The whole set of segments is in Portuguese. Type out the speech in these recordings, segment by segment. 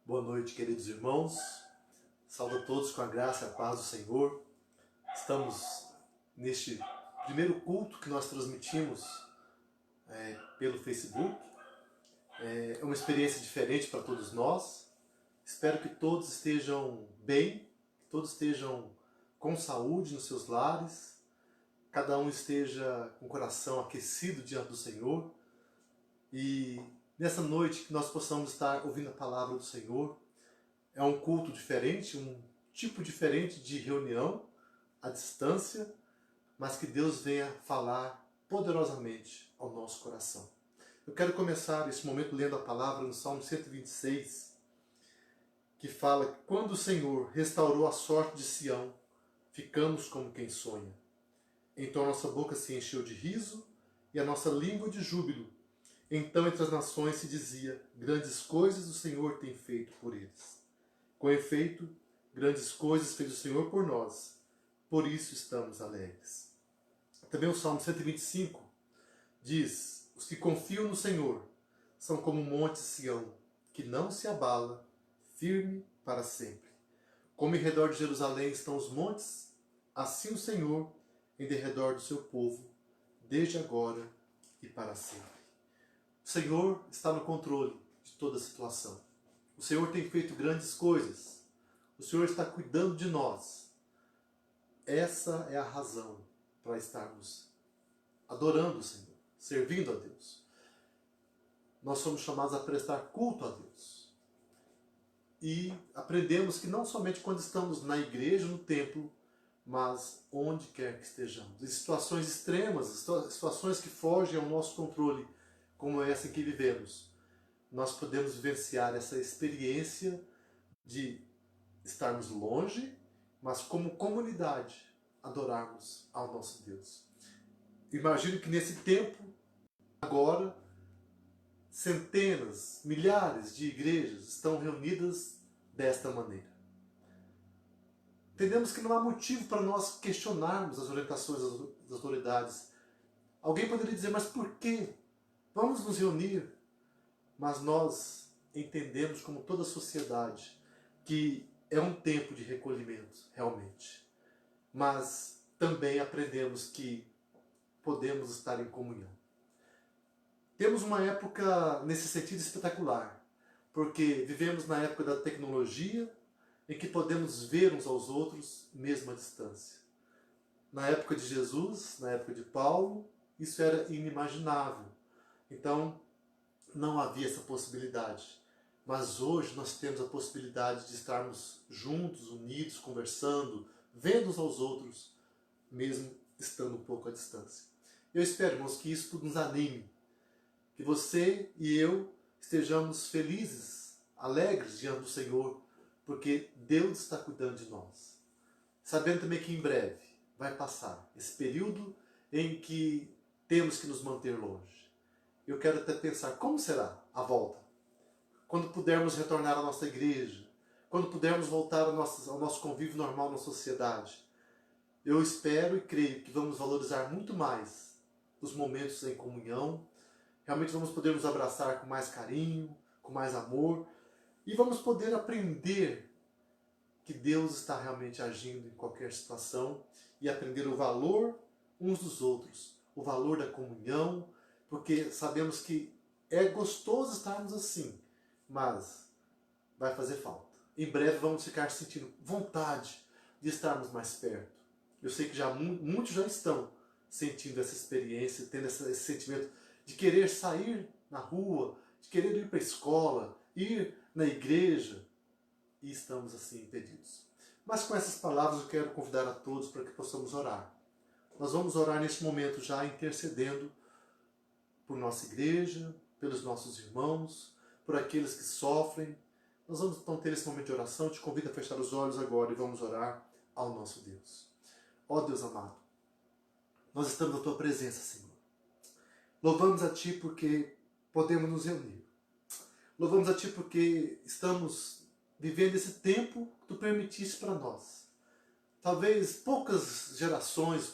Boa noite, queridos irmãos. Saúdo a todos com a graça e a paz do Senhor. Estamos neste primeiro culto que nós transmitimos pelo Facebook. É uma experiência diferente para todos nós. Espero que todos estejam bem, que todos estejam com saúde nos seus lares, cada um esteja com o coração aquecido diante do Senhor. E nessa noite que nós possamos estar ouvindo a palavra do Senhor. É um culto diferente, um tipo diferente de reunião à distância, mas que Deus venha falar poderosamente ao nosso coração. Eu quero começar esse momento lendo a palavra no Salmo 126, que fala que quando o Senhor restaurou a sorte de Sião, ficamos como quem sonha. Então a nossa boca se encheu de riso e a nossa língua de júbilo. Então entre as nações se dizia, grandes coisas o Senhor tem feito por eles. Com efeito, grandes coisas fez o Senhor por nós, por isso estamos alegres. Também o Salmo 125 diz, os que confiam no Senhor são como o monte Sião, que não se abala, firme para sempre. Como em redor de Jerusalém estão os montes, assim o Senhor em derredor do seu povo, desde agora e para sempre. O Senhor está no controle de toda a situação. O Senhor tem feito grandes coisas. O Senhor está cuidando de nós. Essa é a razão para estarmos adorando o Senhor, servindo a Deus. Nós somos chamados a prestar culto a Deus. E aprendemos que não somente quando estamos na igreja, no templo, mas onde quer que estejamos. Em situações extremas, situações que fogem ao nosso controle, como essa em que vivemos, nós podemos vivenciar essa experiência de estarmos longe, mas como comunidade adorarmos ao nosso Deus. Imagino que nesse tempo, agora, centenas, milhares de igrejas estão reunidas desta maneira. Entendemos que não há motivo para nós questionarmos as orientações das autoridades. Alguém poderia dizer, mas por quê? Vamos nos reunir. Mas nós entendemos, como toda a sociedade, que é um tempo de recolhimento, realmente. Mas também aprendemos que podemos estar em comunhão. Temos uma época, nesse sentido, espetacular, porque vivemos na época da tecnologia, em que podemos ver uns aos outros, mesmo à distância. Na época de Jesus, na época de Paulo, isso era inimaginável. Então, não havia essa possibilidade. Mas hoje nós temos a possibilidade de estarmos juntos, unidos, conversando, vendo uns aos outros, mesmo estando um pouco à distância. Eu espero, irmãos, que isso tudo nos anime. Que você e eu estejamos felizes, alegres diante do Senhor, porque Deus está cuidando de nós. Sabendo também que em breve vai passar esse período em que temos que nos manter longe. Eu quero até pensar como será a volta. Quando pudermos retornar à nossa igreja, quando pudermos voltar ao nosso convívio normal na sociedade. Eu espero e creio que vamos valorizar muito mais os momentos em comunhão. Realmente vamos poder nos abraçar com mais carinho, com mais amor. E vamos poder aprender que Deus está realmente agindo em qualquer situação e aprender o valor uns dos outros, o valor da comunhão, porque sabemos que é gostoso estarmos assim, mas vai fazer falta. Em breve vamos ficar sentindo vontade de estarmos mais perto. Eu sei que muitos já estão sentindo essa experiência, tendo esse sentimento de querer sair na rua, de querer ir para a escola, ir na igreja, e estamos assim impedidos. Mas com essas palavras eu quero convidar a todos para que possamos orar. Nós vamos orar neste momento já intercedendo por nossa igreja, pelos nossos irmãos, por aqueles que sofrem. Nós vamos então ter esse momento de oração. Eu te convido a fechar os olhos agora e vamos orar ao nosso Deus. Ó Deus amado, nós estamos na Tua presença, Senhor. Louvamos a Ti porque podemos nos reunir. Louvamos a Ti porque estamos vivendo esse tempo que Tu permitiste para nós. Talvez poucas gerações,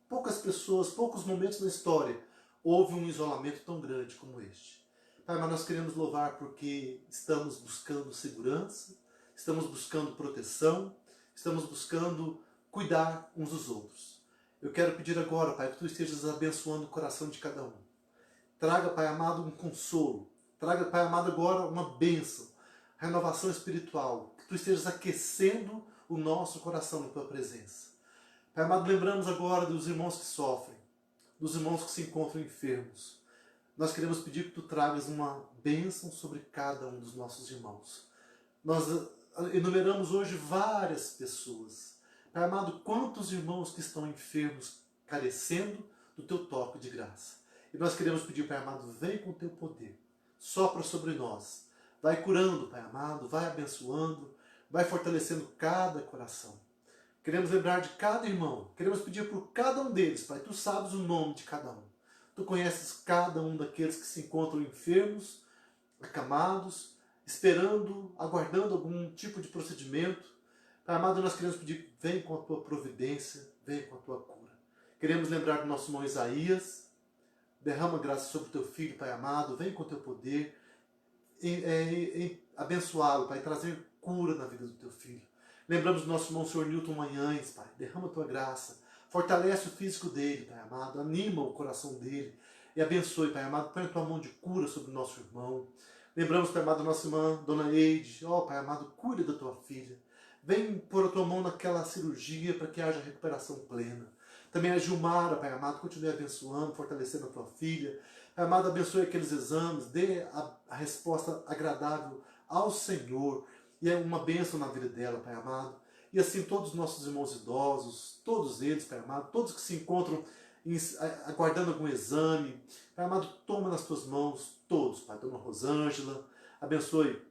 poucas pessoas, poucos momentos na história houve um isolamento tão grande como este. Pai, mas nós queremos louvar porque estamos buscando segurança, estamos buscando proteção, estamos buscando cuidar uns dos outros. Eu quero pedir agora, Pai, que Tu estejas abençoando o coração de cada um. Traga, Pai amado, um consolo. Traga, Pai amado, agora uma bênção, renovação espiritual. Que Tu estejas aquecendo o nosso coração na Tua presença. Pai amado, lembramos agora dos irmãos que sofrem, dos irmãos que se encontram enfermos. Nós queremos pedir que Tu tragas uma bênção sobre cada um dos nossos irmãos. Nós enumeramos hoje várias pessoas. Pai amado, quantos irmãos que estão enfermos, carecendo do Teu toque de graça. E nós queremos pedir, Pai amado, vem com o Teu poder, sopra sobre nós, vai curando, Pai amado, vai abençoando, vai fortalecendo cada coração. Queremos lembrar de cada irmão, queremos pedir por cada um deles, Pai, Tu sabes o nome de cada um. Tu conheces cada um daqueles que se encontram enfermos, acamados, esperando, aguardando algum tipo de procedimento. Pai amado, nós queremos pedir, vem com a Tua providência, vem com a Tua cura. Queremos lembrar do nosso irmão Isaías, derrama graça sobre o Teu filho, Pai amado, vem com o Teu poder, abençoá-lo, Pai, trazer cura na vida do Teu filho. Lembramos do nosso irmão Senhor Newton Manhães, Pai, derrama a Tua graça, fortalece o físico dele, Pai amado, anima o coração dele e abençoe, Pai amado, põe a Tua mão de cura sobre o nosso irmão. Lembramos, Pai amado, da nossa irmã, Dona Eide, Pai amado, cuida da Tua filha. Vem pôr a Tua mão naquela cirurgia para que haja recuperação plena. Também a Gilmara, Pai amado, continue abençoando, fortalecendo a Tua filha. Pai amado, abençoe aqueles exames, dê a resposta agradável ao Senhor. E é uma bênção na vida dela, Pai amado. E assim todos os nossos irmãos idosos, todos eles, Pai amado, todos que se encontram aguardando algum exame, Pai amado, toma nas Tuas mãos, todos, Pai. Dona Rosângela, abençoe,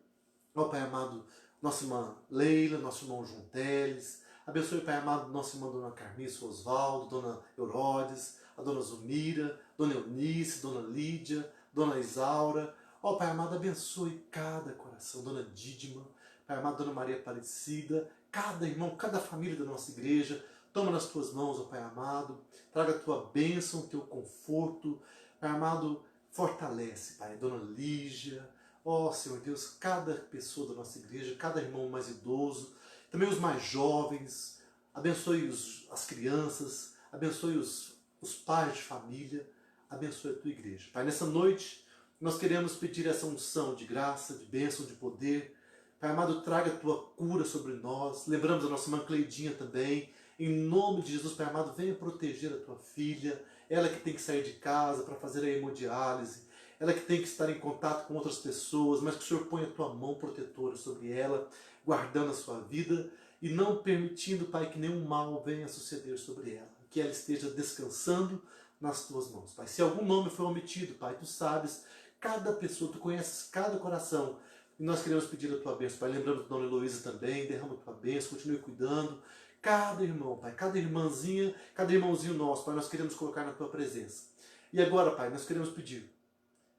Pai amado, nossa irmã Leila, nosso irmão João Teles, abençoe, Pai amado, nossa irmã Dona Carmiça Osvaldo, Dona Eurodes, a Dona Zumira, Dona Eunice, Dona Lídia, Dona Isaura. Pai amado, abençoe cada coração, Dona Dídima, Pai amado, Dona Maria Aparecida, cada irmão, cada família da nossa igreja. Toma nas Tuas mãos, Pai amado, traga a Tua bênção, o Teu conforto. Pai amado, fortalece, Pai, Dona Lígia, Senhor Deus, cada pessoa da nossa igreja, cada irmão mais idoso, também os mais jovens, abençoe as crianças, abençoe os pais de família, abençoe a Tua igreja. Pai, nessa noite nós queremos pedir essa unção de graça, de bênção, de poder. Pai amado, traga a Tua cura sobre nós. Lembramos a nossa irmã Cleidinha também. Em nome de Jesus, Pai amado, venha proteger a Tua filha. Ela que tem que sair de casa para fazer a hemodiálise. Ela que tem que estar em contato com outras pessoas, mas que o Senhor ponha a Tua mão protetora sobre ela, guardando a sua vida e não permitindo, Pai, que nenhum mal venha a suceder sobre ela. Que ela esteja descansando nas Tuas mãos, Pai. Se algum nome foi omitido, Pai, Tu sabes cada pessoa, Tu conheces cada coração. E nós queremos pedir a Tua bênção, Pai. Lembrando da Dona Heloísa também, derrama a Tua bênção, continue cuidando. Cada irmão, Pai, cada irmãzinha, cada irmãozinho nosso, Pai, nós queremos colocar na Tua presença. E agora, Pai, nós queremos pedir,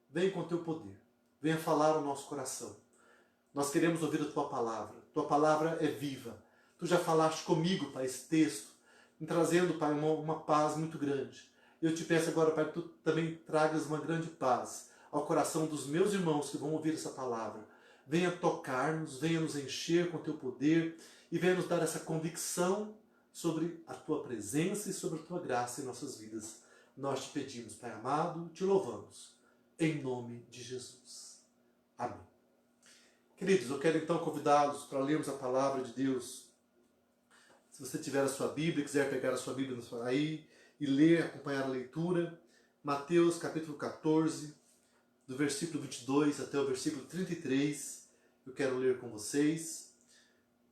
vem com o Teu poder, venha falar ao nosso coração. Nós queremos ouvir a Tua palavra é viva. Tu já falaste comigo, Pai, esse texto, me trazendo, Pai, uma paz muito grande. Eu te peço agora, Pai, que Tu também tragas uma grande paz ao coração dos meus irmãos que vão ouvir essa palavra. Venha tocar-nos, venha nos encher com o Teu poder e venha nos dar essa convicção sobre a Tua presença e sobre a Tua graça em nossas vidas. Nós te pedimos, Pai amado, te louvamos, em nome de Jesus. Amém. Queridos, eu quero então convidá-los para lermos a palavra de Deus. Se você tiver a sua Bíblia, quiser pegar a sua Bíblia aí e ler, acompanhar a leitura, Mateus capítulo 14, do versículo 22 até o versículo 33, eu quero ler com vocês.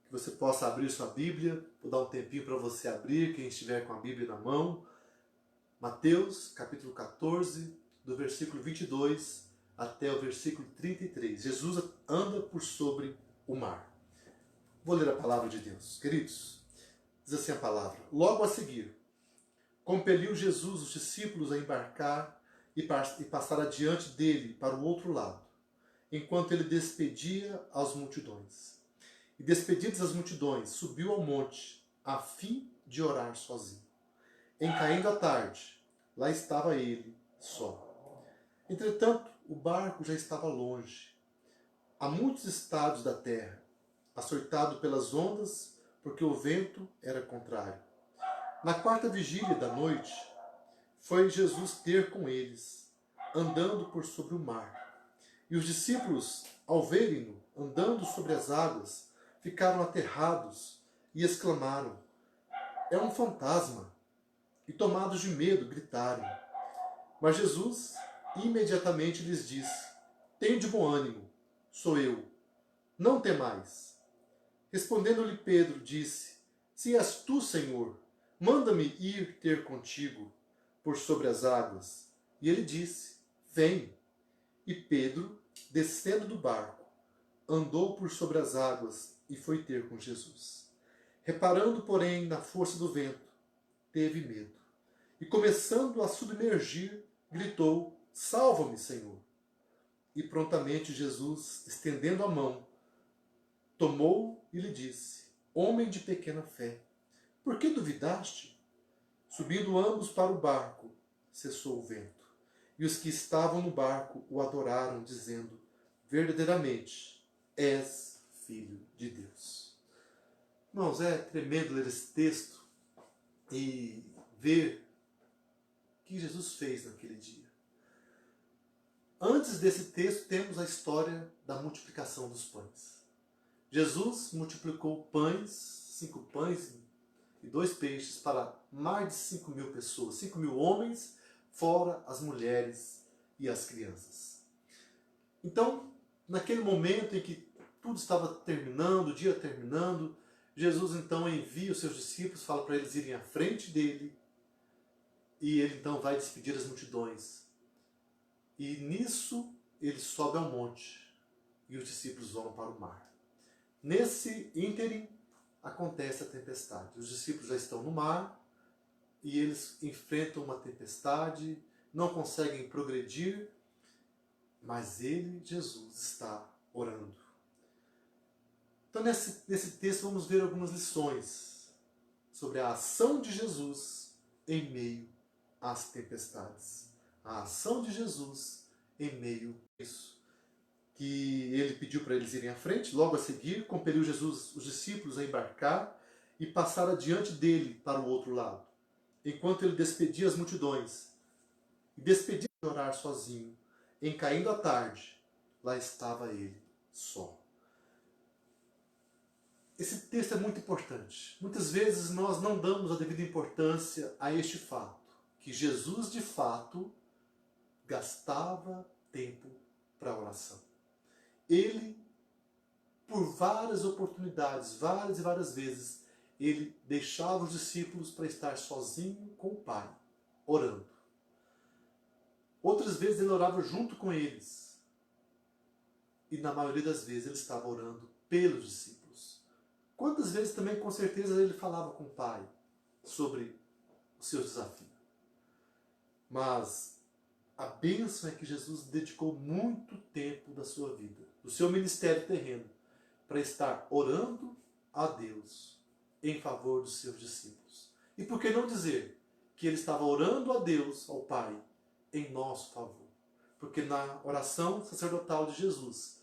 Que você possa abrir sua Bíblia, vou dar um tempinho para você abrir, quem estiver com a Bíblia na mão. Mateus, capítulo 14, do versículo 22 até o versículo 33. Jesus anda por sobre o mar. Vou ler a palavra de Deus. Queridos, diz assim a palavra. Logo a seguir, compeliu Jesus os discípulos a embarcar e passar adiante dele para o outro lado, enquanto ele despedia as multidões. E despedidas as multidões, subiu ao monte, a fim de orar sozinho. Em caindo a tarde, lá estava ele só. Entretanto, o barco já estava longe, a muitos estados da terra, açoitado pelas ondas, porque o vento era contrário. Na quarta vigília da noite, foi Jesus ter com eles, andando por sobre o mar. E os discípulos, ao verem-no andando sobre as águas, ficaram aterrados e exclamaram: é um fantasma! E tomados de medo, gritaram. Mas Jesus imediatamente lhes disse: tende bom ânimo, sou eu, não temais. Respondendo-lhe Pedro, disse: se és tu, Senhor, manda-me ir ter contigo por sobre as águas. E ele disse: vem. E Pedro, descendo do barco, andou por sobre as águas e foi ter com Jesus. Reparando, porém, na força do vento, teve medo. E começando a submergir, gritou: salva-me, Senhor. E prontamente Jesus, estendendo a mão, tomou e lhe disse: homem de pequena fé, por que duvidaste? Subindo ambos para o barco, cessou o vento. E os que estavam no barco o adoraram, dizendo: verdadeiramente és filho de Deus. Irmãos, é tremendo ler esse texto e ver o que Jesus fez naquele dia. Antes desse texto, temos a história da multiplicação dos pães. Jesus multiplicou pães, 5 pães e 2 peixes para mais de 5.000 pessoas, 5.000 homens, fora as mulheres e as crianças. Então, naquele momento em que tudo estava terminando, o dia terminando, Jesus então envia os seus discípulos, fala para eles irem à frente dele, e ele então vai despedir as multidões. E nisso ele sobe ao monte e os discípulos vão para o mar. Nesse ínterim acontece a tempestade. Os discípulos já estão no mar e eles enfrentam uma tempestade, não conseguem progredir, mas ele, Jesus, está orando. Então nesse texto vamos ver algumas lições sobre a ação de Jesus em meio às tempestades. A ação de Jesus em meio a isso. Que ele pediu para eles irem à frente, logo a seguir, compeliu Jesus, os discípulos, a embarcar e passar adiante dele para o outro lado, enquanto ele despedia as multidões. E despedia de orar sozinho. Em caindo a tarde, lá estava ele só. Esse texto é muito importante. Muitas vezes nós não damos a devida importância a este fato, que Jesus de fato gastava tempo para a oração. Ele, por várias oportunidades, várias e várias vezes, ele deixava os discípulos para estar sozinho com o Pai, orando. Outras vezes ele orava junto com eles. E na maioria das vezes ele estava orando pelos discípulos. Quantas vezes também, com certeza, ele falava com o Pai sobre os seus desafios. Mas a bênção é que Jesus dedicou muito tempo da sua vida, do seu ministério terreno, para estar orando a Deus em favor dos seus discípulos. E por que não dizer que ele estava orando a Deus, ao Pai, em nosso favor? Porque na oração sacerdotal de Jesus,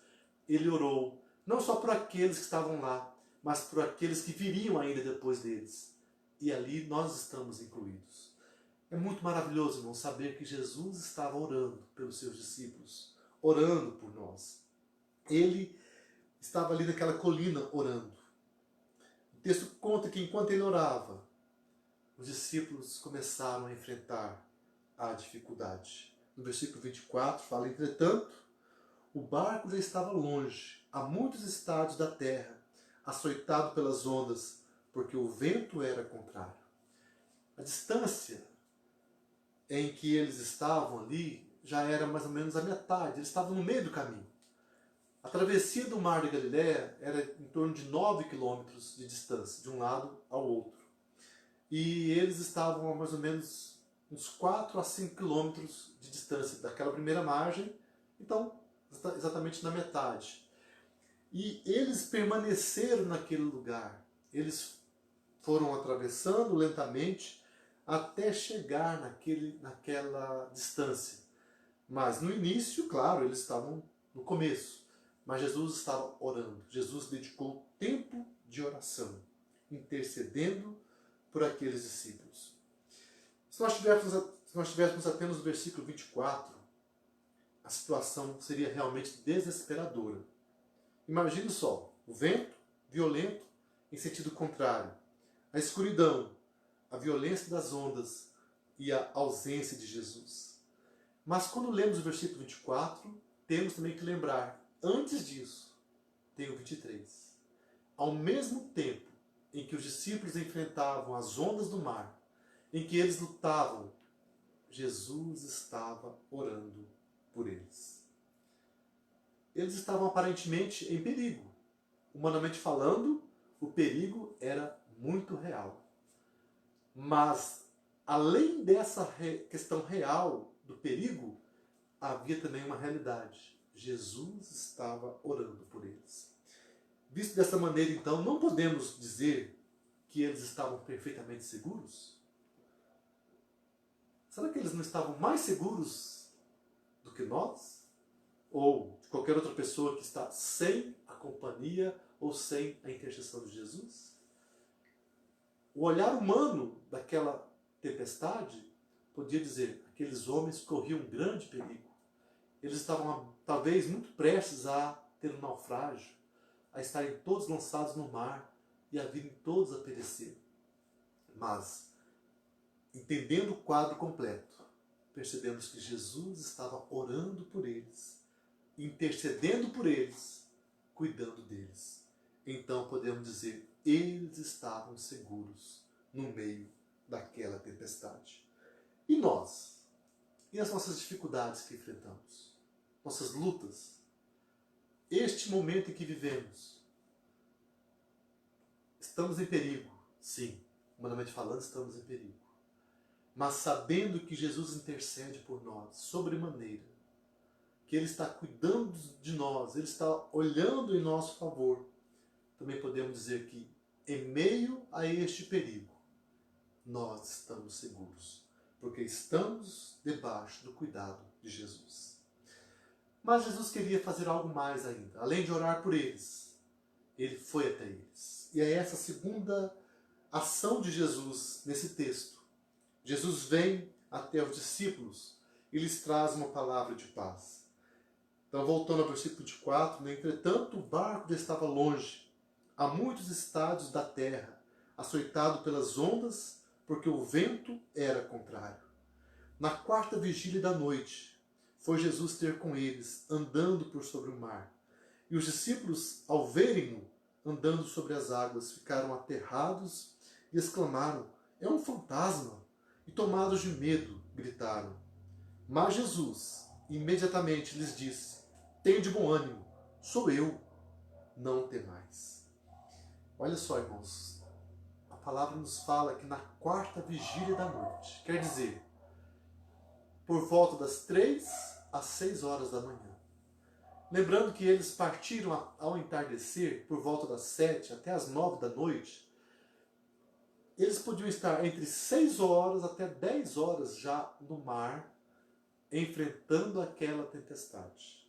ele orou não só por aqueles que estavam lá, mas por aqueles que viriam ainda depois deles. E ali nós estamos incluídos. É muito maravilhoso, irmão, saber que Jesus estava orando pelos seus discípulos, orando por nós. Ele estava ali naquela colina orando. O texto conta que enquanto ele orava, os discípulos começaram a enfrentar a dificuldade. No versículo 24 fala: entretanto, o barco já estava longe, a muitos estados da terra, açoitado pelas ondas, porque o vento era contrário. A distância em que eles estavam ali já era mais ou menos a metade, eles estavam no meio do caminho. A travessia do Mar da Galileia era em torno de 9 quilômetros de distância, de um lado ao outro. E eles estavam a mais ou menos uns 4 a 5 quilômetros de distância daquela primeira margem, então exatamente na metade. E eles permaneceram naquele lugar, eles foram atravessando lentamente até chegar naquela distância. Mas no início, claro, eles estavam no começo. Mas Jesus estava orando. Jesus dedicou tempo de oração, intercedendo por aqueles discípulos. Se nós tivéssemos apenas o versículo 24, a situação seria realmente desesperadora. Imagine só, o vento violento em sentido contrário, a escuridão, a violência das ondas e a ausência de Jesus. Mas quando lemos o versículo 24, temos também que lembrar, antes disso, tem o 23. Ao mesmo tempo em que os discípulos enfrentavam as ondas do mar, em que eles lutavam, Jesus estava orando por eles. Eles estavam aparentemente em perigo. Humanamente falando, o perigo era muito real. Mas, além dessa questão real do perigo, havia também uma realidade. Jesus estava orando por eles. Visto dessa maneira, então, não podemos dizer que eles estavam perfeitamente seguros? Será que eles não estavam mais seguros do que nós? Ou de qualquer outra pessoa que está sem a companhia ou sem a intercessão de Jesus? O olhar humano daquela tempestade podia dizer, aqueles homens corriam um grande perigo. Eles estavam talvez muito prestes a ter um naufrágio, a estarem todos lançados no mar e a virem todos a perecer. Mas, entendendo o quadro completo, percebemos que Jesus estava orando por eles, intercedendo por eles, cuidando deles. Então podemos dizer, eles estavam seguros no meio daquela tempestade. E nós? E as nossas dificuldades que enfrentamos? Nossas lutas? Este momento em que vivemos? Estamos em perigo? Sim, humanamente falando, estamos em perigo. Mas sabendo que Jesus intercede por nós, sobremaneira, que Ele está cuidando de nós, Ele está olhando em nosso favor, também podemos dizer que, em meio a este perigo, nós estamos seguros, porque estamos debaixo do cuidado de Jesus. Mas Jesus queria fazer algo mais ainda. Além de orar por eles, Ele foi até eles. E é essa a segunda ação de Jesus nesse texto. Jesus vem até os discípulos e lhes traz uma palavra de paz. Então, voltando ao versículo 24, entretanto o barco já estava longe, a muitos estádios da terra, açoitado pelas ondas, porque o vento era contrário. Na quarta vigília da noite, foi Jesus ter com eles, andando por sobre o mar. E os discípulos, ao verem-no andando sobre as águas, ficaram aterrados e exclamaram, é um fantasma! E tomados de medo, gritaram. Mas Jesus, imediatamente lhes disse, tende bom ânimo, sou eu, não temais. Olha só, irmãos, a palavra nos fala que na quarta vigília da noite, quer dizer, por volta das 3 às 6 horas da manhã. Lembrando que eles partiram ao entardecer, por volta das 7 até as 9 da noite, eles podiam estar entre 6 horas até 10 horas já no mar, enfrentando aquela tempestade.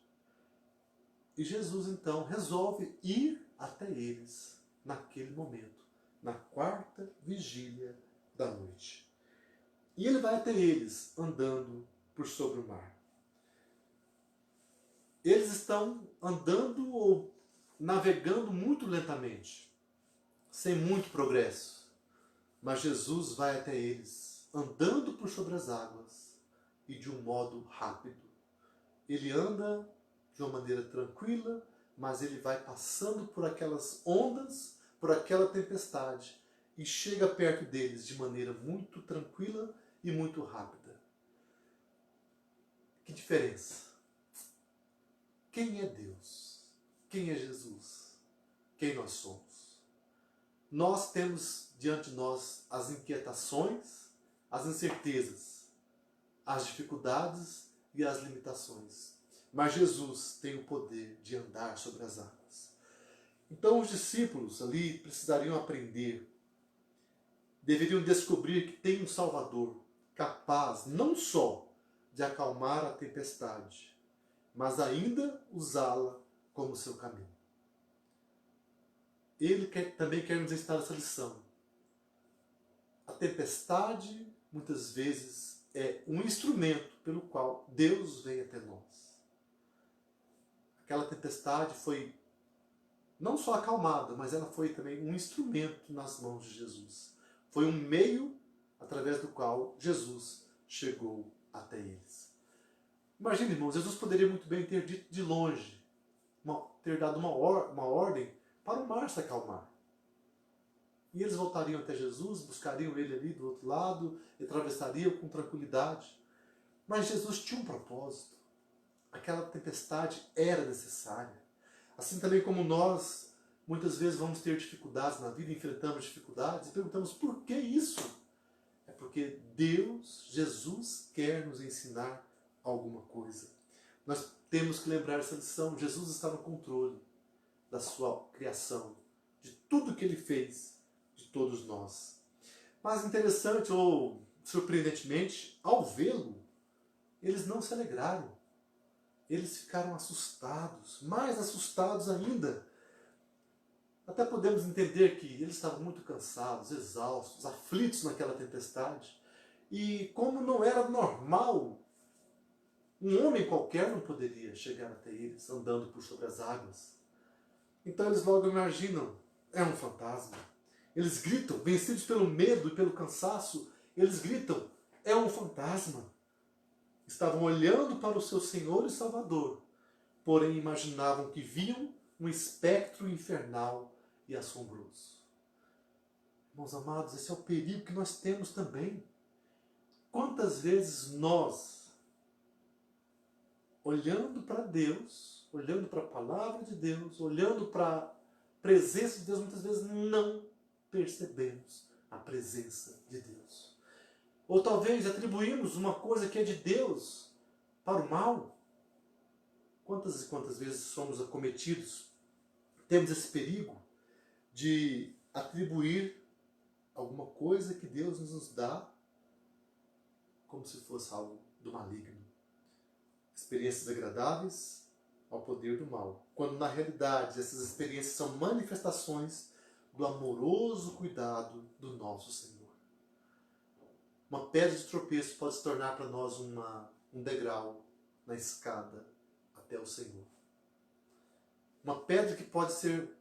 E Jesus então resolve ir até eles naquele momento, na quarta vigília da noite. E ele vai até eles andando por sobre o mar. Eles estão andando ou navegando muito lentamente, sem muito progresso. Mas Jesus vai até eles, andando por sobre as águas e de um modo rápido. Ele anda de uma maneira tranquila, mas ele vai passando por aquelas ondas, por aquela tempestade, e chega perto deles de maneira muito tranquila e muito rápida. Que diferença! Quem é Deus? Quem é Jesus? Quem nós somos? Nós temos diante de nós as inquietações, as incertezas, as dificuldades e as limitações. Mas Jesus tem o poder de andar sobre as águas. Então os discípulos ali precisariam aprender, deveriam descobrir que tem um Salvador capaz não só de acalmar a tempestade, mas ainda usá-la como seu caminho. Ele também quer nos ensinar essa lição. A tempestade, muitas vezes, é um instrumento pelo qual Deus vem até nós. Aquela tempestade foi não só acalmada, mas ela foi também um instrumento nas mãos de Jesus. Foi um meio através do qual Jesus chegou até eles. Imagine, irmãos, Jesus poderia muito bem ter dito de longe, ter dado uma ordem para o mar se acalmar. E eles voltariam até Jesus, buscariam ele ali do outro lado, e atravessariam com tranquilidade. Mas Jesus tinha um propósito. Aquela tempestade era necessária. Assim também como nós, muitas vezes vamos ter dificuldades na vida, enfrentamos dificuldades e perguntamos por que isso? É porque Deus, Jesus, quer nos ensinar alguma coisa. Nós temos que lembrar essa lição. Jesus está no controle da sua criação, de tudo que ele fez, de todos nós. Mas interessante ou surpreendentemente, ao vê-lo, eles não se alegraram. Eles ficaram assustados, mais assustados ainda. Até podemos entender que eles estavam muito cansados, exaustos, aflitos naquela tempestade. E como não era normal, um homem qualquer não poderia chegar até eles andando por sobre as águas. Então eles logo imaginam, é um fantasma. Eles gritam, vencidos pelo medo e pelo cansaço, eles gritam, é um fantasma. Estavam olhando para o seu Senhor e Salvador, porém imaginavam que viam um espectro infernal e assombroso. Meus amados, esse é o perigo que nós temos também. Quantas vezes nós, olhando para Deus, olhando para a palavra de Deus, olhando para a presença de Deus, muitas vezes não percebemos a presença de Deus. Ou talvez atribuímos uma coisa que é de Deus para o mal. Quantas e quantas vezes somos acometidos, temos esse perigo de atribuir alguma coisa que Deus nos dá como se fosse algo do maligno. Experiências agradáveis ao poder do mal. Quando na realidade essas experiências são manifestações do amoroso cuidado do nosso Senhor. Uma pedra de tropeço pode se tornar para nós um degrau na escada até o Senhor. Uma pedra que pode ser,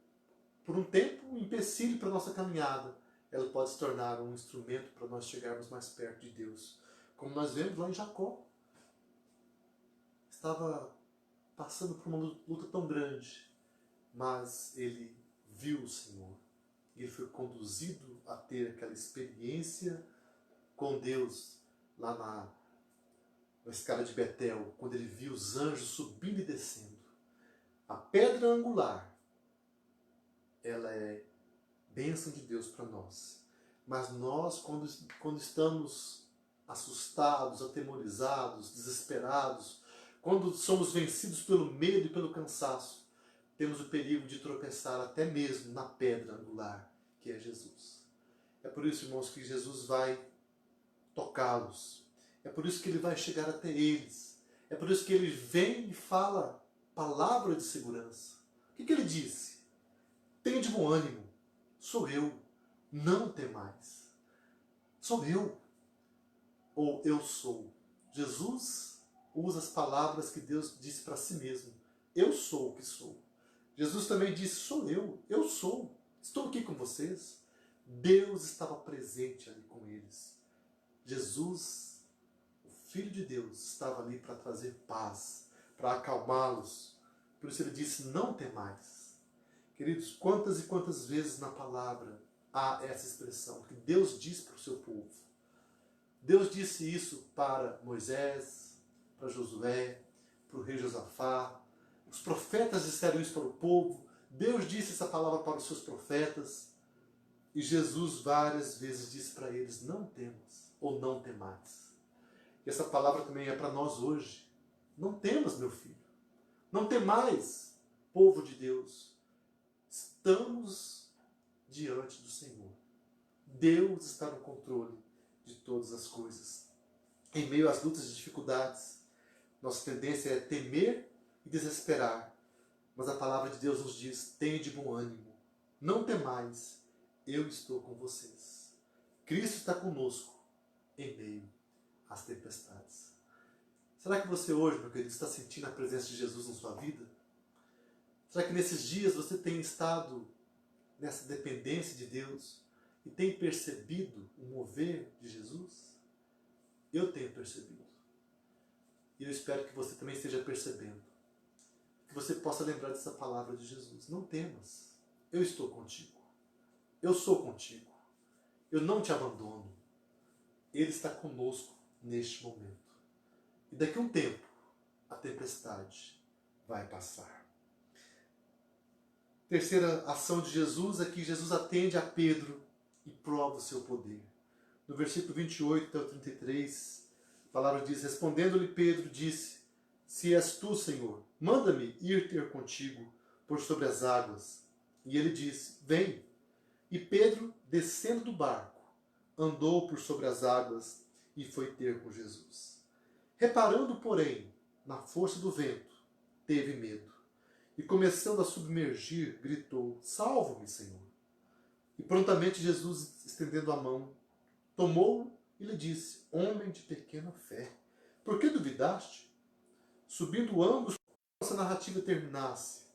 por um tempo, um empecilho para a nossa caminhada, ela pode se tornar um instrumento para nós chegarmos mais perto de Deus. Como nós vemos lá em Jacó. Estava passando por uma luta tão grande, mas ele viu o Senhor. E ele foi conduzido a ter aquela experiência com Deus lá na escada de Betel, quando ele viu os anjos subindo e descendo. A pedra angular, ela é bênção de Deus para nós. Mas nós, quando estamos assustados, atemorizados, desesperados, quando somos vencidos pelo medo e pelo cansaço, temos o perigo de tropeçar até mesmo na pedra angular, que é Jesus. É por isso, irmãos, que Jesus vai tocá-los. É por isso que ele vai chegar até eles. É por isso que ele vem e fala palavra de segurança. O que ele disse? Tenha de bom ânimo. Sou eu. Não temais. Sou eu. Ou eu sou. Jesus usa as palavras que Deus disse para si mesmo. Eu sou o que sou. Jesus também disse, sou eu. Eu sou. Estou aqui com vocês. Deus estava presente ali com eles. Jesus, o Filho de Deus, estava ali para trazer paz, para acalmá-los. Por isso ele disse, não temais. Queridos, quantas e quantas vezes na palavra há essa expressão que Deus diz para o seu povo. Deus disse isso para Moisés, para Josué, para o rei Josafá. Os profetas disseram isso para o povo. Deus disse essa palavra para os seus profetas. E Jesus várias vezes disse para eles, não temas ou não temais. E essa palavra também é para nós hoje. Não temas, meu filho. Não temais, povo de Deus. Estamos diante do Senhor. Deus está no controle de todas as coisas. Em meio às lutas e dificuldades, nossa tendência é temer e desesperar. Mas a palavra de Deus nos diz: tende bom ânimo, não temais, eu estou com vocês. Cristo está conosco em meio às tempestades. Será que você hoje, meu querido, está sentindo a presença de Jesus na sua vida? Será que nesses dias você tem estado nessa dependência de Deus e tem percebido o mover de Jesus? Eu tenho percebido. E eu espero que você também esteja percebendo. Que você possa lembrar dessa palavra de Jesus. Não temas, eu estou contigo. Eu sou contigo. Eu não te abandono. Ele está conosco neste momento. E daqui a um tempo, a tempestade vai passar. Terceira ação de Jesus é que Jesus atende a Pedro e prova o seu poder. No versículo 28 até o 33, a palavra diz: respondendo-lhe Pedro, disse: se és tu, Senhor, manda-me ir ter contigo por sobre as águas. E ele disse: vem. E Pedro, descendo do barco, andou por sobre as águas e foi ter com Jesus. Reparando, porém, na força do vento, teve medo. E começando a submergir, gritou: salva-me, Senhor. E prontamente Jesus, estendendo a mão, tomou-o e lhe disse: homem de pequena fé, por que duvidaste? Subindo ambos, essa narrativa terminasse.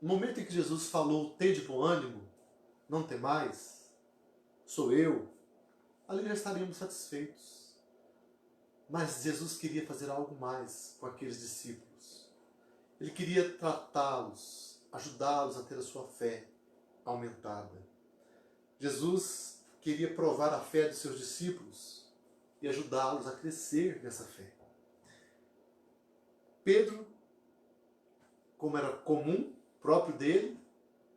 No momento em que Jesus falou: tende bom ânimo, não temais, sou eu, ali já estaríamos satisfeitos. Mas Jesus queria fazer algo mais com aqueles discípulos. Ele queria tratá-los, ajudá-los a ter a sua fé aumentada. Jesus queria provar a fé dos seus discípulos e ajudá-los a crescer nessa fé. Pedro, como era comum, próprio dele,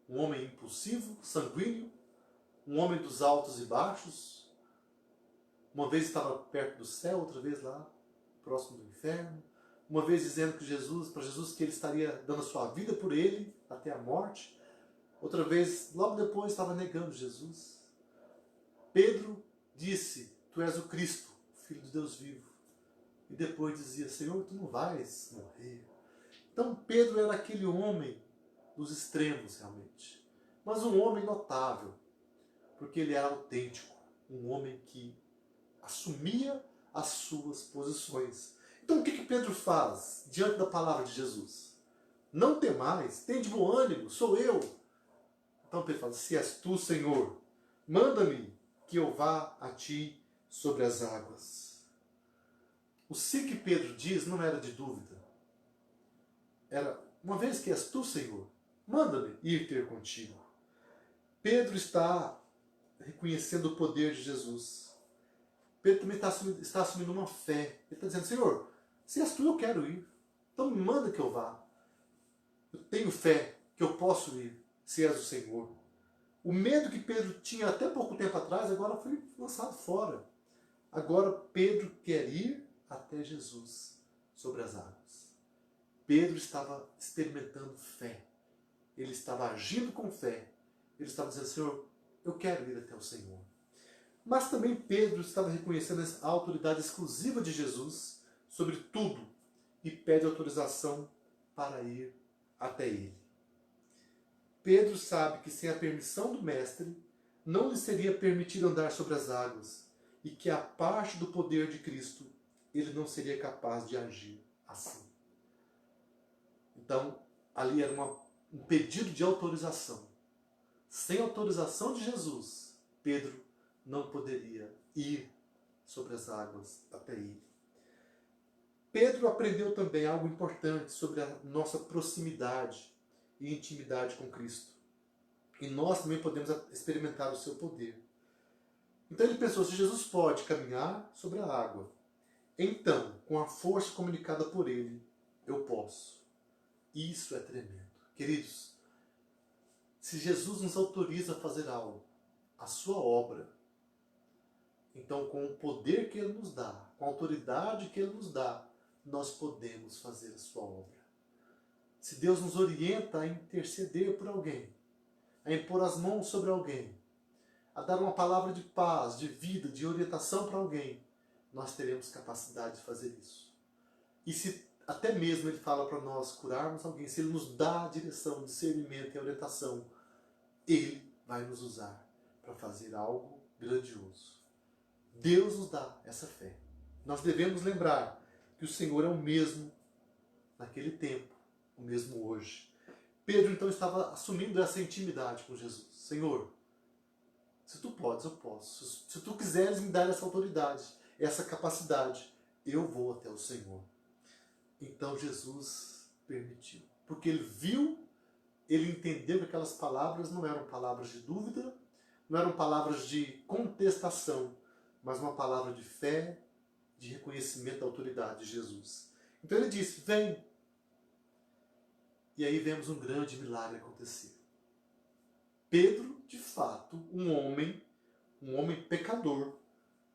um homem impulsivo, sanguíneo, um homem dos altos e baixos, uma vez estava perto do céu, outra vez lá, próximo do inferno, uma vez dizendo que para Jesus que ele estaria dando a sua vida por ele até a morte, outra vez, logo depois, estava negando Jesus. Pedro disse: tu és o Cristo, o Filho de Deus vivo. E depois dizia: Senhor, tu não vais morrer. Então Pedro era aquele homem dos extremos, realmente. Mas um homem notável, porque ele era autêntico, um homem que assumia as suas posições. Então o que Pedro faz diante da palavra de Jesus? Não temais, tem de bom ânimo, sou eu. Então Pedro fala: se és tu, Senhor, manda-me que eu vá a ti sobre as águas. O sim que Pedro diz não era de dúvida. Era: uma vez que és tu, Senhor, manda-me ir ter contigo. Pedro está reconhecendo o poder de Jesus. Pedro também está assumindo uma fé. Ele está dizendo: Senhor, se és tu, eu quero ir. Então me manda que eu vá. Eu tenho fé que eu posso ir, se és o Senhor. O medo que Pedro tinha até pouco tempo atrás, agora foi lançado fora. Agora Pedro quer ir até Jesus sobre as águas. Pedro estava experimentando fé. Ele estava agindo com fé. Ele estava dizendo: Senhor, eu quero ir até o Senhor. Mas também Pedro estava reconhecendo a autoridade exclusiva de Jesus sobre tudo e pede autorização para ir até ele. Pedro sabe que sem a permissão do Mestre não lhe seria permitido andar sobre as águas e que a parte do poder de Cristo ele não seria capaz de agir assim. Então, ali era um pedido de autorização. Sem autorização de Jesus, Pedro não poderia ir sobre as águas até ele. Pedro aprendeu também algo importante sobre a nossa proximidade e intimidade com Cristo. E nós também podemos experimentar o seu poder. Então ele pensou: se Jesus pode caminhar sobre a água, então, com a força comunicada por ele, eu posso. Isso é tremendo. Queridos, se Jesus nos autoriza a fazer algo, a sua obra, então com o poder que ele nos dá, com a autoridade que ele nos dá, nós podemos fazer a sua obra. Se Deus nos orienta a interceder por alguém, a impor as mãos sobre alguém, a dar uma palavra de paz, de vida, de orientação para alguém, nós teremos capacidade de fazer isso. E se até mesmo Ele fala para nós curarmos alguém, se Ele nos dá a direção, discernimento e orientação, Ele vai nos usar para fazer algo grandioso. Deus nos dá essa fé. Nós devemos lembrar que o Senhor é o mesmo naquele tempo, o mesmo hoje. Pedro então estava assumindo essa intimidade com Jesus. Senhor, se tu podes, eu posso. Se tu quiseres me dar essa autoridade, essa capacidade, eu vou até o Senhor. Então Jesus permitiu. Porque ele viu, ele entendeu que aquelas palavras não eram palavras de dúvida, não eram palavras de contestação, mas uma palavra de fé, de reconhecimento da autoridade de Jesus. Então ele disse, vem. E aí vemos um grande milagre acontecer. Pedro, de fato, um homem pecador,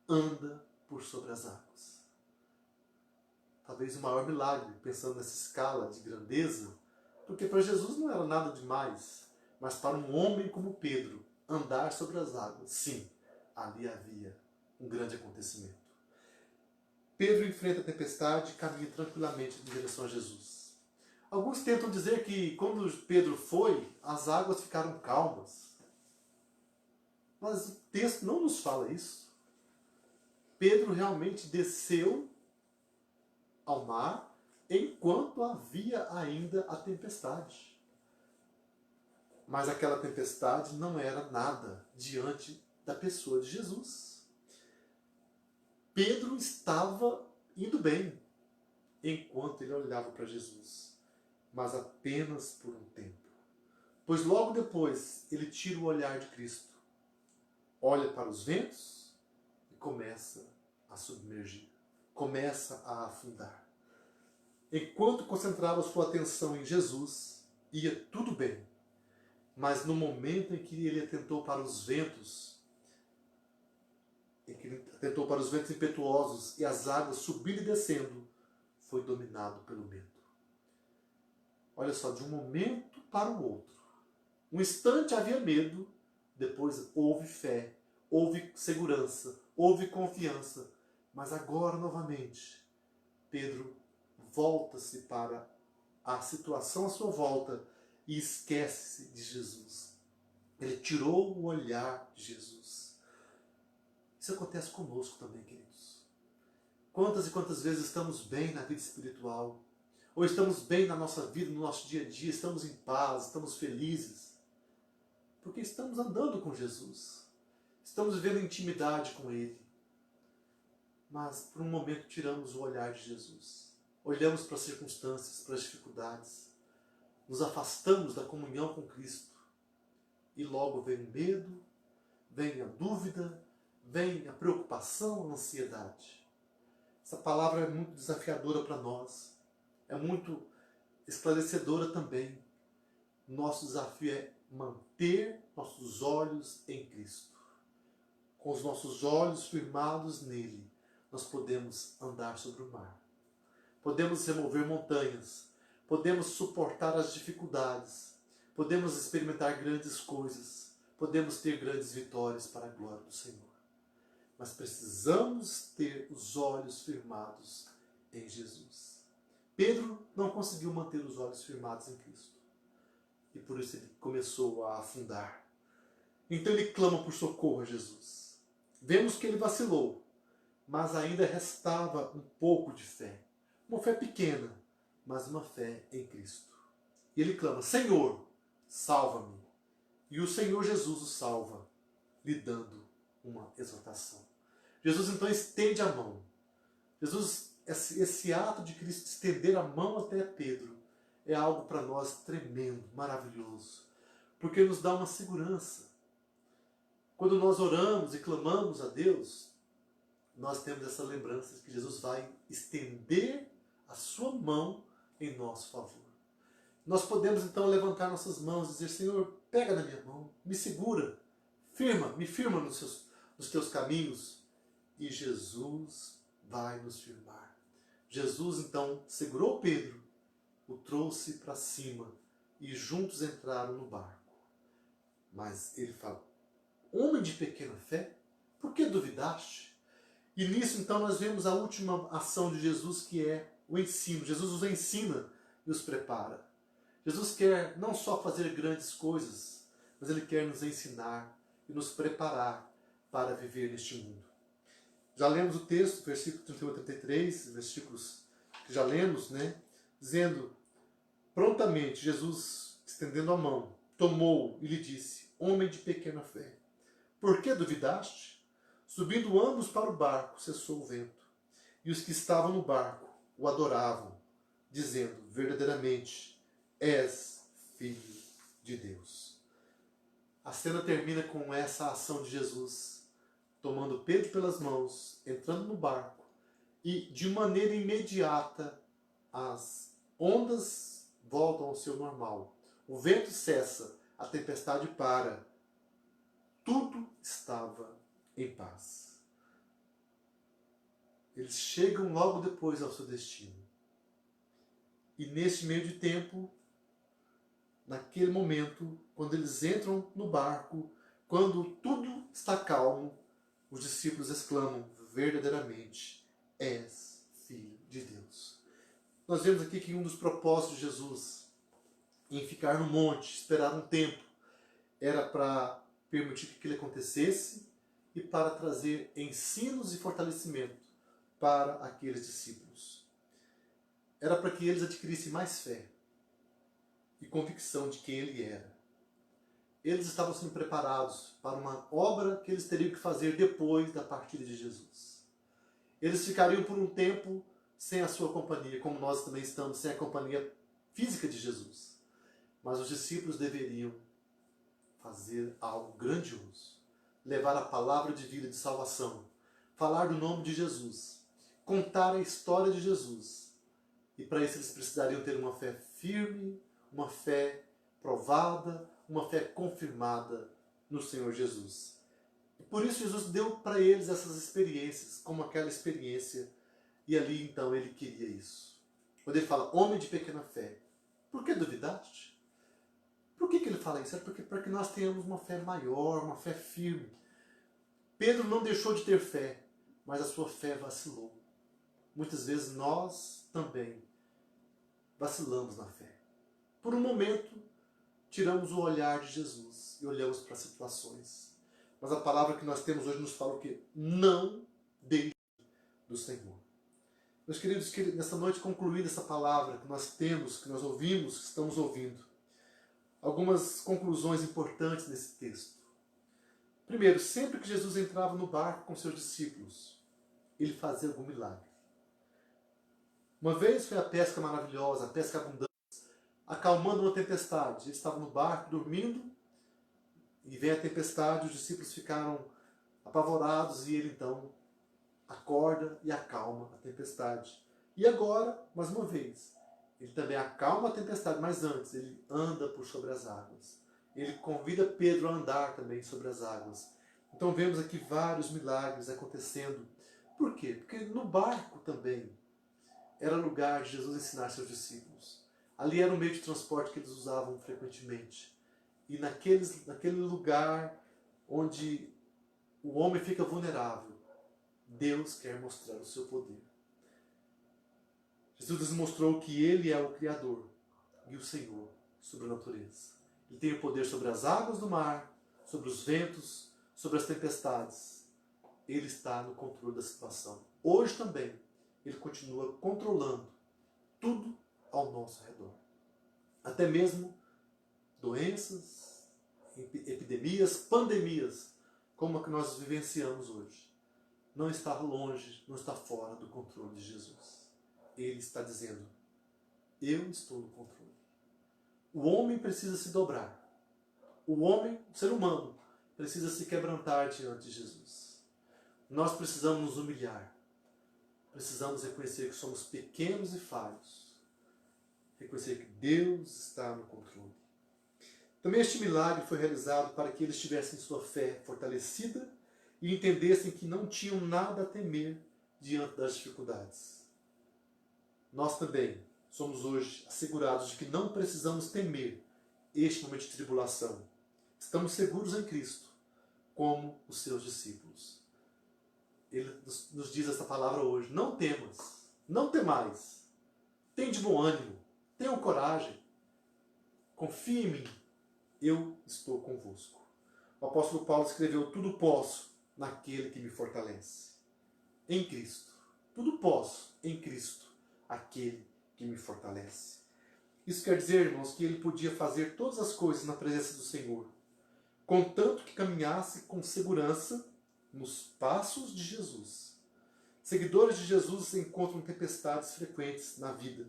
anda por sobre as águas. Talvez o maior milagre, pensando nessa escala de grandeza, porque para Jesus não era nada demais, mas para um homem como Pedro, andar sobre as águas, sim, ali havia um grande acontecimento. Pedro enfrenta a tempestade e caminha tranquilamente em direção a Jesus. Alguns tentam dizer que quando Pedro foi, as águas ficaram calmas. Mas o texto não nos fala isso. Pedro realmente desceu ao mar enquanto havia ainda a tempestade. Mas aquela tempestade não era nada diante da pessoa de Jesus. Pedro estava indo bem enquanto ele olhava para Jesus, mas apenas por um tempo. Pois logo depois ele tira o olhar de Cristo, olha para os ventos e começa a submergir, começa a afundar. Enquanto concentrava sua atenção em Jesus, ia tudo bem. Mas no momento em que ele atentou para os ventos, impetuosos e as águas subindo e descendo, foi dominado pelo medo. Olha só, de um momento para o outro. Um instante havia medo, depois houve fé, houve segurança, houve confiança. Mas agora, novamente, Pedro volta-se para a situação à sua volta e esquece-se de Jesus. Ele tirou o olhar de Jesus. Isso acontece conosco também, queridos. Quantas e quantas vezes estamos bem na vida espiritual, ou estamos bem na nossa vida, no nosso dia a dia, estamos em paz, estamos felizes, porque estamos andando com Jesus, estamos vivendo intimidade com Ele, mas por um momento tiramos o olhar de Jesus, olhamos para as circunstâncias, para as dificuldades, nos afastamos da comunhão com Cristo, e logo vem o medo, vem a dúvida, vem a preocupação, a ansiedade. Essa palavra é muito desafiadora para nós, é muito esclarecedora também. Nosso desafio é manter nossos olhos em Cristo. Com os nossos olhos firmados nele, nós podemos andar sobre o mar. Podemos remover montanhas, podemos suportar as dificuldades, podemos experimentar grandes coisas, podemos ter grandes vitórias para a glória do Senhor. Mas precisamos ter os olhos firmados em Jesus. Pedro não conseguiu manter os olhos firmados em Cristo. E por isso ele começou a afundar. Então ele clama por socorro a Jesus. Vemos que ele vacilou, mas ainda restava um pouco de fé. Uma fé pequena, mas uma fé em Cristo. E ele clama, Senhor, salva-me. E o Senhor Jesus o salva, lhe dando uma exortação. Jesus então estende a mão. Esse ato de Cristo estender a mão até Pedro é algo para nós tremendo, maravilhoso, porque nos dá uma segurança. Quando nós oramos e clamamos a Deus, nós temos essa lembrança de que Jesus vai estender a sua mão em nosso favor. Nós podemos então levantar nossas mãos e dizer, Senhor, pega na minha mão, me segura, me firma nos teus caminhos, e Jesus vai nos firmar. Jesus então segurou Pedro, o trouxe para cima e juntos entraram no barco. Mas ele fala, homem de pequena fé, por que duvidaste? E nisso, então, nós vemos a última ação de Jesus, que é o ensino. Jesus os ensina e os prepara. Jesus quer não só fazer grandes coisas, mas Ele quer nos ensinar e nos preparar para viver neste mundo. Já lemos o texto, versículo 31 a 33, versículos que já lemos, né? Dizendo, prontamente Jesus, estendendo a mão, tomou e lhe disse, homem de pequena fé, por que duvidaste? Subindo ambos para o barco, cessou o vento. E os que estavam no barco o adoravam, dizendo, verdadeiramente, és filho de Deus. A cena termina com essa ação de Jesus, tomando Pedro pelas mãos, entrando no barco, e de maneira imediata as ondas voltam ao seu normal. O vento cessa, a tempestade para. Tudo estava em paz. Eles chegam logo depois ao seu destino. E nesse meio de tempo, naquele momento, quando eles entram no barco, quando tudo está calmo, os discípulos exclamam, verdadeiramente, és filho de Deus. Nós vemos aqui que um dos propósitos de Jesus em ficar no monte, esperar um tempo, era para permitir que aquilo acontecesse e para trazer ensinos e fortalecimento para aqueles discípulos. Era para que eles adquirissem mais fé e convicção de quem Ele era. Eles estavam sendo preparados para uma obra que eles teriam que fazer depois da partida de Jesus. Eles ficariam por um tempo sem a sua companhia, como nós também estamos sem a companhia física de Jesus. Mas os discípulos deveriam fazer algo grandioso, levar a palavra de vida, de salvação, falar do nome de Jesus, contar a história de Jesus. E para isso eles precisariam ter uma fé firme, uma fé provada, uma fé confirmada no Senhor Jesus. E por isso Jesus deu para eles essas experiências, como aquela experiência, e ali então ele queria isso. Quando ele fala, homem de pequena fé, por que duvidaste? Por que ele fala isso? É porque para que nós tenhamos uma fé maior, uma fé firme. Pedro não deixou de ter fé, mas a sua fé vacilou. Muitas vezes nós também vacilamos na fé. Por um momento, tiramos o olhar de Jesus e olhamos para as situações. Mas a palavra que nós temos hoje nos fala o quê? Não deixe do Senhor. Meus queridos, nessa noite concluída essa palavra que nós temos, que nós ouvimos, que estamos ouvindo, algumas conclusões importantes nesse texto. Primeiro, sempre que Jesus entrava no barco com seus discípulos, ele fazia algum milagre. Uma vez foi a pesca maravilhosa, a pesca abundante, acalmando uma tempestade. Eles estavam no barco dormindo e vem a tempestade, os discípulos ficaram apavorados e ele então acorda e acalma a tempestade. E agora, mais uma vez, ele também acalma a tempestade, mas antes ele anda por sobre as águas. Ele convida Pedro a andar também sobre as águas. Então vemos aqui vários milagres acontecendo. Por quê? Porque no barco também era lugar de Jesus ensinar seus discípulos. Ali era um meio de transporte que eles usavam frequentemente. E naquele lugar onde o homem fica vulnerável, Deus quer mostrar o seu poder. Jesus nos mostrou que Ele é o Criador e o Senhor sobre a natureza. Ele tem o poder sobre as águas do mar, sobre os ventos, sobre as tempestades. Ele está no controle da situação. Hoje também, Ele continua controlando tudo ao nosso redor. Até mesmo doenças, epidemias, pandemias, como a que nós vivenciamos hoje. Não está longe, não está fora do controle de Jesus. Ele está dizendo, eu estou no controle. O homem precisa se dobrar. O homem, o ser humano, precisa se quebrantar diante de Jesus. Nós precisamos nos humilhar. Precisamos reconhecer que somos pequenos e falhos. Reconhecer que Deus está no controle. Também este milagre foi realizado para que eles tivessem sua fé fortalecida e entendessem que não tinham nada a temer diante das dificuldades. Nós também somos hoje assegurados de que não precisamos temer este momento de tribulação. Estamos seguros em Cristo. como os seus discípulos. Ele nos diz essa palavra hoje: não temas, não temais, tem de bom ânimo, tenham coragem, confie em mim, eu estou convosco. O apóstolo Paulo escreveu: tudo posso naquele que me fortalece. Em Cristo. Tudo posso em Cristo, aquele que me fortalece. Isso quer dizer, irmãos, que ele podia fazer todas as coisas na presença do Senhor, contanto que caminhasse com segurança nos passos de Jesus. Seguidores de Jesus encontram tempestades frequentes na vida,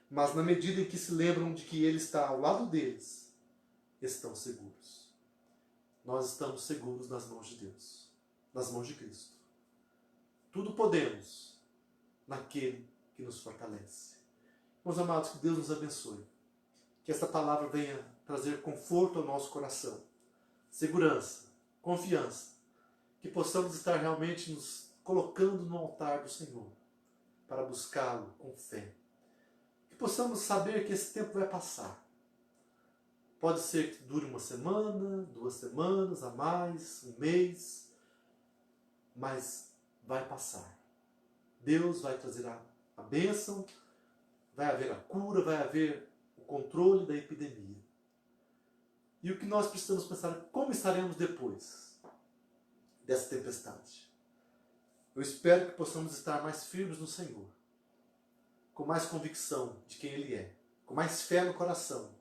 mas na medida em que se lembram de que Ele está ao lado deles, estão seguros. Nós estamos seguros nas mãos de Deus, nas mãos de Cristo. Tudo podemos naquele que nos fortalece. Meus amados, que Deus nos abençoe. Que esta palavra venha trazer conforto ao nosso coração, segurança, confiança. Que possamos estar realmente nos colocando no altar do Senhor para buscá-lo com fé. Que possamos saber que esse tempo vai passar. Pode ser que dure uma semana, 2 semanas, a mais, um mês, mas vai passar. Deus vai trazer a bênção, vai haver a cura, vai haver o controle da epidemia. E o que nós precisamos pensar é como estaremos depois dessa tempestade. Eu espero que possamos estar mais firmes no Senhor, com mais convicção de quem Ele é, com mais fé no coração,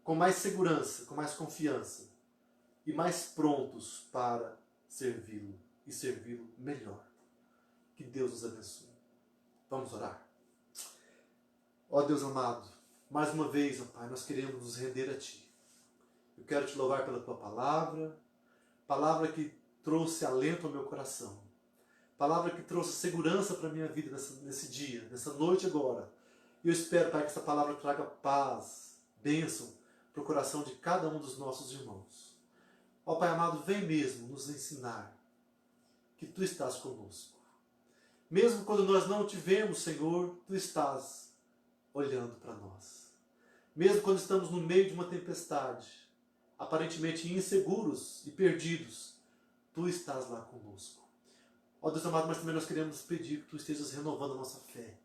com mais segurança, com mais confiança e mais prontos para servi-lo e servi-lo melhor. Que Deus nos abençoe. Vamos orar? Ó Deus amado, mais uma vez, ó Pai, nós queremos nos render a Ti. Eu quero Te louvar pela Tua palavra, palavra que trouxe alento ao meu coração, palavra que trouxe segurança para a minha vida nesse dia, nessa noite agora. E eu espero, Pai, que essa palavra traga paz, bênção para o coração de cada um dos nossos irmãos. Ó Pai amado, vem mesmo nos ensinar que Tu estás conosco. Mesmo quando nós não te vemos, Senhor, Tu estás olhando para nós. Mesmo quando estamos no meio de uma tempestade, aparentemente inseguros e perdidos, Tu estás lá conosco. Ó Deus amado, mas também nós queremos pedir que Tu estejas renovando a nossa fé,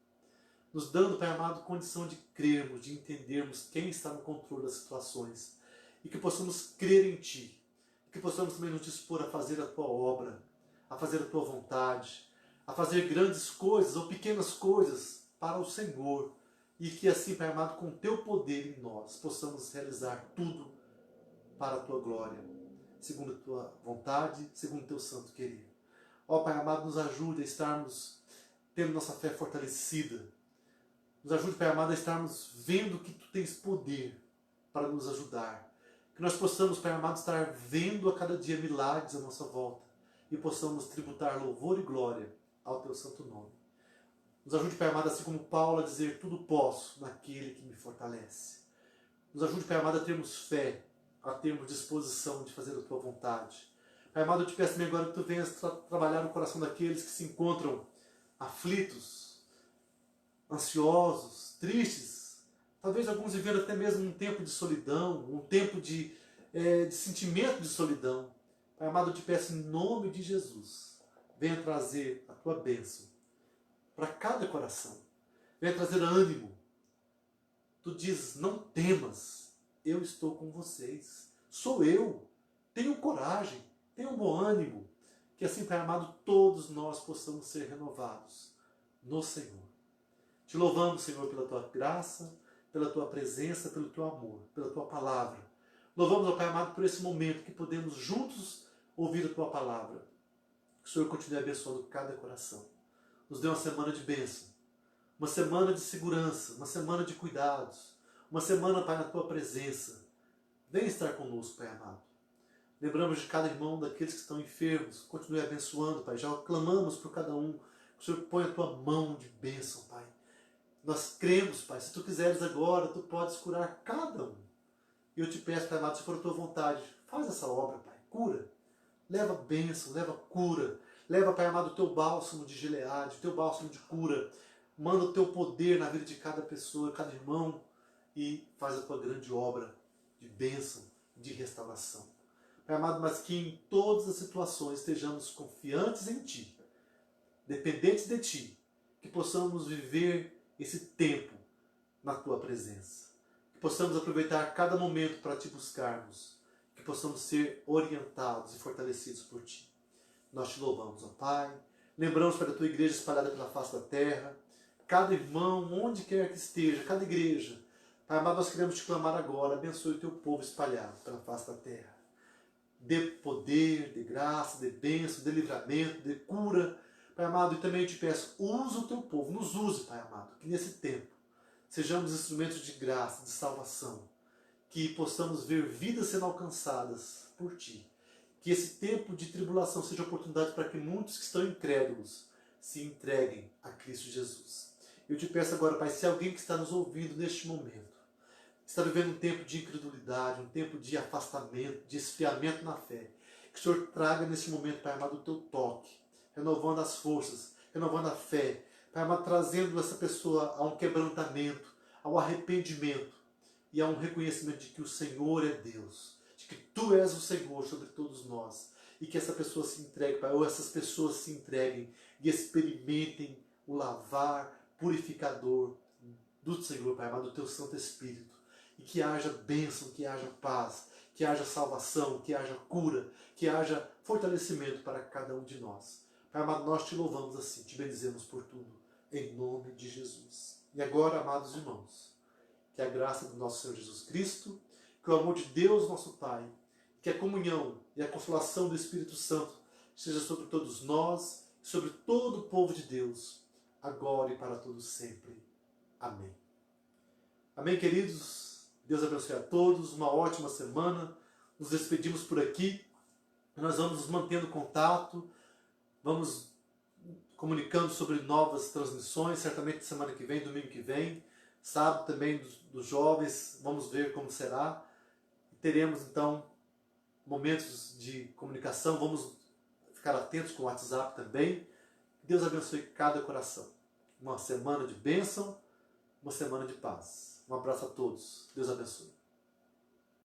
nos dando, Pai amado, condição de crermos, de entendermos quem está no controle das situações, e que possamos crer em Ti, e que possamos também nos dispor a fazer a Tua obra, a fazer a Tua vontade, a fazer grandes coisas ou pequenas coisas para o Senhor, e que assim, Pai amado, com Teu poder em nós, possamos realizar tudo para a Tua glória, segundo a Tua vontade, segundo o Teu santo querer. Ó Pai amado, nos ajude a estarmos tendo nossa fé fortalecida. Nos ajude, Pai amado, a estarmos vendo que Tu tens poder para nos ajudar. Que nós possamos, Pai amado, estar vendo a cada dia milagres à nossa volta e possamos tributar louvor e glória ao Teu santo nome. Nos ajude, Pai amado, assim como Paulo, a dizer: tudo posso naquele que me fortalece. Nos ajude, Pai amado, a termos fé, a termos disposição de fazer a Tua vontade. Pai amado, eu Te peço também agora que Tu venhas trabalhar no coração daqueles que se encontram aflitos, ansiosos, tristes. Talvez alguns vivendo até mesmo um tempo de solidão, um tempo de sentimento de solidão. Pai amado, eu Te peço em nome de Jesus, venha trazer a Tua bênção para cada coração. Venha trazer ânimo. Tu dizes: não temas, eu estou com vocês. Sou eu. Tenham coragem, tenham bom ânimo. Que assim, Pai amado, todos nós possamos ser renovados no Senhor. Te louvamos, Senhor, pela Tua graça, pela Tua presença, pelo Teu amor, pela Tua palavra. Louvamos, ó Pai amado, por esse momento que podemos juntos ouvir a Tua palavra. Que o Senhor continue abençoando cada coração. Nos dê uma semana de bênção, uma semana de segurança, uma semana de cuidados, uma semana, Pai, na Tua presença. Vem estar conosco, Pai amado. Lembramos de cada irmão, daqueles que estão enfermos. Continue abençoando, Pai. Já clamamos por cada um. Que o Senhor ponha a Tua mão de bênção, Pai. Nós cremos, Pai. Se Tu quiseres agora, Tu podes curar cada um. E eu Te peço, Pai amado, se for a Tua vontade, faz essa obra, Pai. Cura. Leva bênção, leva cura. Leva, Pai amado, o Teu bálsamo de Gileade, o Teu bálsamo de cura. Manda o Teu poder na vida de cada pessoa, cada irmão, e faz a Tua grande obra de bênção, de restauração. Pai amado, mas que em todas as situações estejamos confiantes em Ti, dependentes de Ti, que possamos viver esse tempo na Tua presença, que possamos aproveitar cada momento para Te buscarmos, que possamos ser orientados e fortalecidos por Ti. Nós Te louvamos, ó Pai, lembramos para a Tua igreja espalhada pela face da terra, cada irmão, onde quer que esteja, cada igreja. Pai amado, nós queremos Te clamar agora, abençoe o Teu povo espalhado pela face da terra. Dê poder, de graça, de bênção, de livramento, de cura, Pai amado, e também eu Te peço, usa o Teu povo, nos use, Pai amado, que nesse tempo sejamos instrumentos de graça, de salvação, que possamos ver vidas sendo alcançadas por Ti, que esse tempo de tribulação seja oportunidade para que muitos que estão incrédulos se entreguem a Cristo Jesus. Eu Te peço agora, Pai, se alguém que está nos ouvindo neste momento está vivendo um tempo de incredulidade, um tempo de afastamento, de esfriamento na fé, que o Senhor traga neste momento, Pai amado, o Teu toque, renovando as forças, renovando a fé, Pai amado, trazendo essa pessoa a um quebrantamento, ao arrependimento e a um reconhecimento de que o Senhor é Deus, de que Tu és o Senhor sobre todos nós, e que essa pessoa se entregue, Pai, ou essas pessoas se entreguem e experimentem o lavar purificador do Senhor, Pai amado, do Teu Santo Espírito. E que haja bênção, que haja paz, que haja salvação, que haja cura, que haja fortalecimento para cada um de nós. Pai amado, nós Te louvamos assim, Te bendizemos por tudo, em nome de Jesus. E agora, amados irmãos, que a graça do nosso Senhor Jesus Cristo, que o amor de Deus, nosso Pai, que a comunhão e a consolação do Espírito Santo seja sobre todos nós, sobre todo o povo de Deus, agora e para todos sempre. Amém. Amém, queridos? Deus abençoe a todos, uma ótima semana. Nos despedimos por aqui. Nós vamos nos mantendo contato, vamos comunicando sobre novas transmissões, certamente semana que vem, domingo que vem, sábado também dos jovens, vamos ver como será. Teremos então momentos de comunicação, vamos ficar atentos com o WhatsApp também. Deus abençoe cada coração. Uma semana de bênção, uma semana de paz. Um abraço a todos. Deus abençoe.